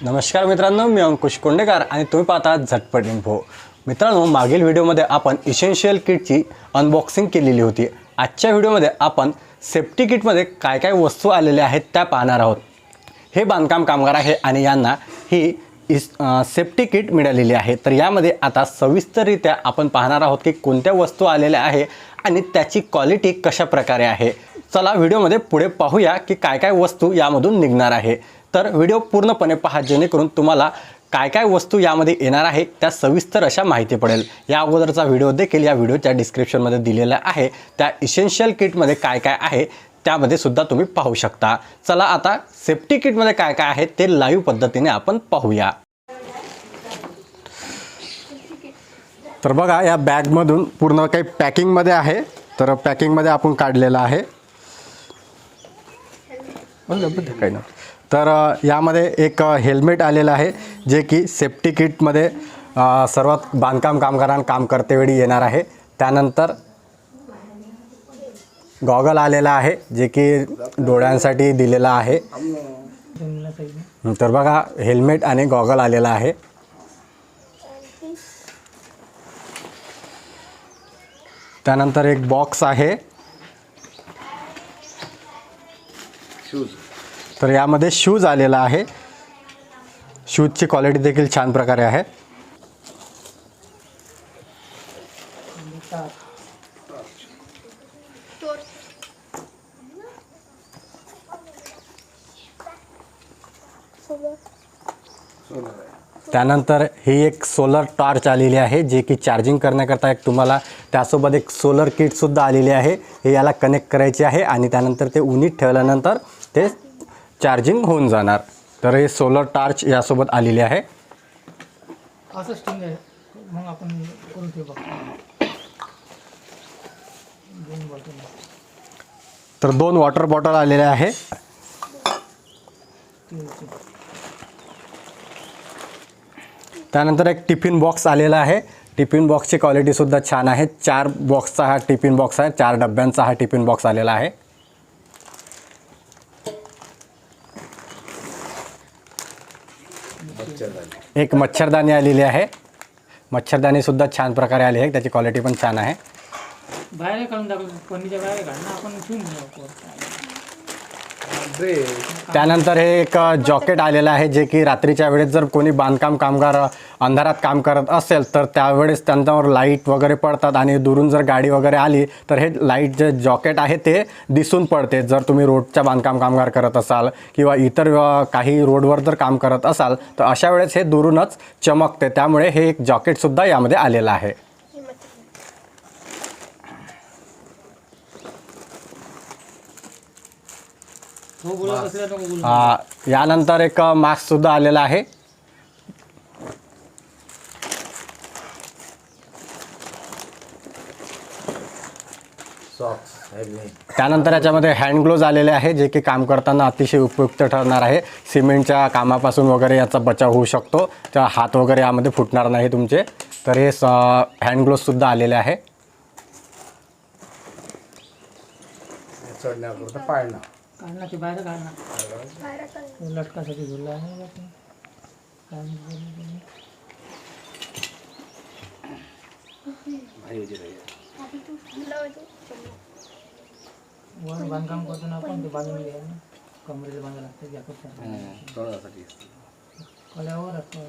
नमस्कार मित्रांनो, मी अंकुश कोंडेकर आणि तुम्ही पाहता झटपट इन्फो। मित्रांनो, मागील व्हिडिओमध्ये आपण इसेन्शियल किटची अनबॉक्सिंग केलेली होती। आजच्या व्हिडिओमध्ये आपण सेफ्टी किटमध्ये काय काय वस्तू आलेल्या आहेत त्या पाहणार आहोत। हे बांधकाम कामगार आहे आणि यांना ही सेफ्टी किट मिळालेली आहे। तर यामध्ये आता सविस्तररित्या आपण पाहणार आहोत की कोणत्या वस्तू आलेल्या आहे आणि त्याची क्वालिटी कशा प्रकारे आहे। चला व्हिडिओमध्ये पुढे पाहूया की काय काय वस्तू यामधून निघणार आहे। तर व्हिडिओ पूर्णपणे पहा जेणेकरून तुम्हाला काय काय वस्तू यामध्ये येणार आहे त्या सविस्तर अशा माहिती पडेल। या अगोदरचा व्हिडिओ देखील या व्हिडिओच्या डिस्क्रिप्शनमध्ये दिलेला आहे। त्या इसेन्शियल किटमध्ये काय काय आहे त्यामध्ये सुद्धा तुम्ही पाहू शकता। चला आता सेफ्टी किटमध्ये काय काय आहे ते लाईव्ह पद्धतीने आपण पाहूया। तर बघा, या बॅगमधून पूर्ण काही पॅकिंगमध्ये आहे। तर पॅकिंगमध्ये आपण काढलेलं आहे काही ना। तर यामध्ये एक हेल्मेट आलेलं आहे जे की सेफ्टी किटमध्ये सर्वात बांधकाम कामगारांना काम करतेवेळी येणार आहे। त्यानंतर गॉगल आलेला आहे जे की डोळ्यांसाठी दिलेला आहे। तर बघा, हेल्मेट आणि गॉगल आलेला आहे। त्यानंतर एक बॉक्स आहे। तर यामध्ये शूज आलेला आहे। शूजची क्वालिटी देखील छान प्रकारे आहे। त्यानंतर ही एक सोलर टॉर्च आलेली आहे जे की चार्जिंग करण्याकरता एक तुम्हाला त्यासोबत एक सोलर किट सुद्धा आलेली आहे। हे याला कनेक्ट करायचे आहे आणि त्यानंतर ते उन्हीत ठेवल्यानंतर ते चार्जिंग होऊन जाणार। तर हे सोलर टॉर्च यासोबत आलेली आहे। असं स्टिंग आहे, मग आपण करून ठेवू बघा। तर 2 वॉटर बॉटल आलेले आहे। त्यानंतर एक टिफिन बॉक्स आलेला आहे। टिफिन बॉक्सची क्वालिटी सुद्धा छान आहे। 4 बॉक्सचा हा टिफिन बॉक्स आहे। 4 डब्यांचा हा टिफिन बॉक्स आलेला आहे। एक मच्छरदाणी आलेली आहे। मच्छरदाणी सुद्धा छान प्रकारे आली आहे, त्याची क्वालिटी पण छान आहे। बाहेर काढून टाकू, पन्नीच्या बाहेर काढणं आपण ठेवून घेऊ। त्यानंतर हे एक जॉकेट आलेलं आहे जे की रात्रीच्या वेळेस जर कोणी बांधकाम कामगार अंधारात काम करत असेल तर त्यावेळेस त्यांच्यावर लाईट वगैरे पडतात आणि दुरून जर गाडी वगैरे आली तर हे लाईट जे जॉकेट आहे ते दिसून पडते। जर तुम्ही रोडच्या बांधकाम कामगार करत असाल किंवा इतर काही रोडवर जर काम करत असाल तर अशा वेळेस हे दुरूनच चमकते। त्यामुळे हे एक जॉकेटसुद्धा यामध्ये आलेलं आहे। यानंतर एक मास्क सुद्धा आलेला आहे। त्यानंतर याच्यामध्ये हँड ग्लोव्ज आलेले आहे जे की काम करताना अतिशय उपयुक्त ठरणार आहे। सिमेंटच्या कामापासून वगैरे याचा बचाव होऊ शकतो, त्या हात वगैरे यामध्ये फुटणार नाही तुमचे। तर हे हँड ग्लोव्ज सुद्धा आलेले आहे। काढणं की बाहेर काढणं, लटकासाठी झुला आहे। वर बांधकाम करताना आपण ते बांधून घ्या ना, कमरेला बांधायला लागतं जॅकेटसाठी कल्यावर असतो।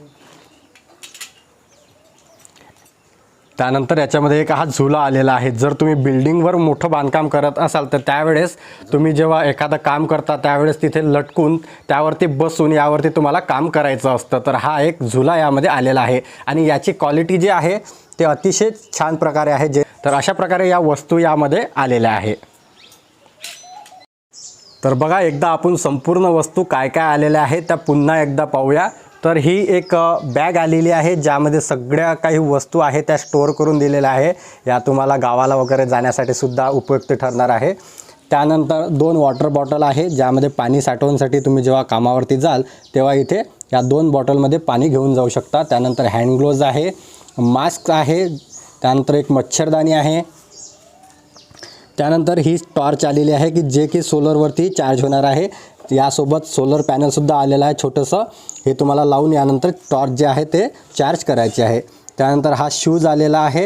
त्यानंतर याच्यामध्ये एक हा झुला आलेला आहे। जर तुम्ही बिल्डिंगवर मोठं बांधकाम करत असाल तर त्यावेळेस तुम्ही जेव्हा एखादं काम करता त्यावेळेस तिथे लटकून त्यावरती बसून यावरती तुम्हाला काम करायचं असतं। तर हा एक झुला यामध्ये आलेला आहे आणि याची क्वालिटी जी आहे ते अतिशय छान प्रकारे आहे। तर अशा प्रकारे या वस्तू यामध्ये आलेल्या आहे। तर बघा, एकदा आपण संपूर्ण वस्तू काय काय आलेल्या आहेत त्या पुन्हा एकदा पाहूया। तर ही एक बॅग आलेली आहे ज्यामध्ये सगळ्या काही वस्तू आहेत त्या स्टोअर करून दिलेल्या आहे। या तुम्हाला गावाला वगैरे जाण्यासाठी सुद्धा उपयुक्त ठरणार आहे। त्यानंतर 2 वॉटर बॉटल आहे ज्यामध्ये पाणी साठवण्यासाठी तुम्ही जेव्हा कामावरती जाल तेव्हा इथे या 2 बॉटलमध्ये पाणी घेऊन जाऊ शकता। त्यानंतर हँड ग्लोव्ज आहे, मास्क आहे, त्यानंतर एक मच्छरदाणी आहे, त्यानंतर ही टॉर्च आलेली आहे की जे की सोलरवरती चार्ज होणार आहे यासोबत सोलर पॅनलसुद्धा आलेलं आहे छोटंसं. हे तुम्हाला लावून यानंतर टॉर्च जे आहे ते चार्ज करायचे आहे. त्यानंतर हा शूज आलेला आहे,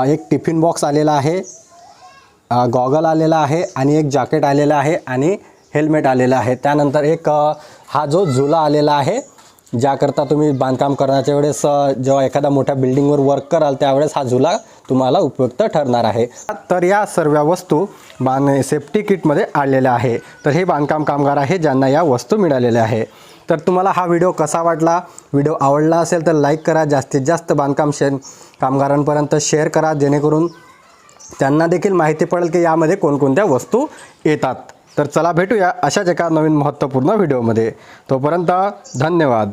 एक टिफिन बॉक्स आलेला आहे, गॉगल आलेला आहे आणि एक जॅकेट आलेलं आहे आणि हेल्मेट आलेलं आहे. त्यानंतर एक हा जो झुला आलेला आहे, ज्याकरता तुम्ही बांधकाम करण्याच्या वेळेस जेव्हा एखाद्या मोठ्या बिल्डिंगवर वर्क कराल त्यावेळेस हा झुला तुम्हाला उपयुक्त ठरणार आहे. तर या सर्व वस्तू सेफ्टी किटमध्ये आलेल्या आहे. तर हे बांधकाम कामगार आहे ज्यांना या वस्तू मिळालेल्या आहे. तर तुम्हाला हा व्हिडिओ कसा वाटला? व्हिडिओ आवडला असेल तर लाईक करा, जास्तीत जास्त बांधकाम कामगारांपर्यंत शेअर करा, जेणेकरून त्यांना देखील माहिती पडेल की यामध्ये कोणकोणत्या वस्तू येतात. तर चला भेटूया अशाच एका नवीन महत्त्वपूर्ण व्हिडिओमध्ये. तोपर्यंत धन्यवाद.